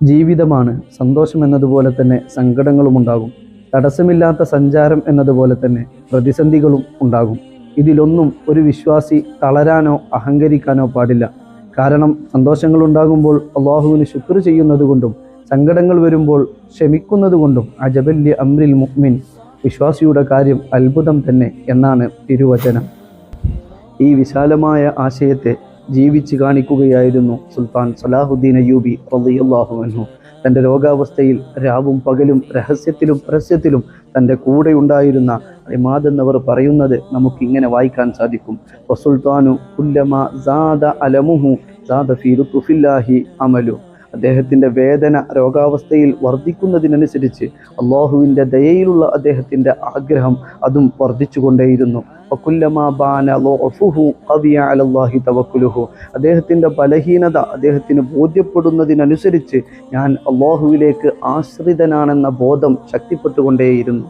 ജീവിതമാണ്. സന്തോഷം എന്നതുപോലെ തന്നെ സങ്കടങ്ങളും ഉണ്ടാകും. തടസ്സമില്ലാത്ത സഞ്ചാരം എന്നതുപോലെ തന്നെ പ്രതിസന്ധികളും ഉണ്ടാകും. ഇതിലൊന്നും ഒരു വിശ്വാസി തളരാനോ അഹങ്കരിക്കാനോ പാടില്ല. കാരണം സന്തോഷങ്ങൾ ഉണ്ടാകുമ്പോൾ അള്ളാഹുവിന് ശുക്ർ ചെയ്യുന്നത് കൊണ്ടും സങ്കടങ്ങൾ വരുമ്പോൾ ക്ഷമിക്കുന്നത് കൊണ്ടും അജബല്ലി അംരിൽ മുഅ്മിൻ, വിശ്വാസിയുടെ കാര്യം അത്ഭുതം തന്നെ എന്നാണ് തിരുവചനം. ഈ വിശാലമായ ആശയത്തെ ജീവിച്ച് കാണിക്കുകയായിരുന്നു സുൽത്താൻ സലാഹുദ്ദീൻ അയ്യൂബി റളിയല്ലാഹു അൻഹു. തൻ്റെ രോഗാവസ്ഥയിൽ രാവും പകലും രഹസ്യത്തിലും പരസ്യത്തിലും തൻ്റെ കൂടെ ഉണ്ടായിരുന്ന ഇമാദ് എന്നവർ പറയുന്നത് നമുക്കിങ്ങനെ വായിക്കാൻ സാധിക്കും. വസുൽത്താനു കുല്ലമാ സാദ അലമുഹു സാദ ഫീ ലുത്ഫില്ലാഹി അമലു. അദ്ദേഹത്തിൻ്റെ വേദന രോഗാവസ്ഥയിൽ വർദ്ധിക്കുന്നതിനനുസരിച്ച് അള്ളാഹുവിൻ്റെ ദയയിലുള്ള അദ്ദേഹത്തിൻ്റെ ആഗ്രഹം അതും വർദ്ധിച്ചുകൊണ്ടേയിരുന്നു. അദ്ദേഹത്തിൻ്റെ ബലഹീനത അദ്ദേഹത്തിന് ബോധ്യപ്പെടുന്നതിനനുസരിച്ച് ഞാൻ അള്ളാഹുവിലേക്ക് ആശ്രിതനാണെന്ന ബോധം ശക്തിപ്പെട്ടുകൊണ്ടേയിരുന്നു.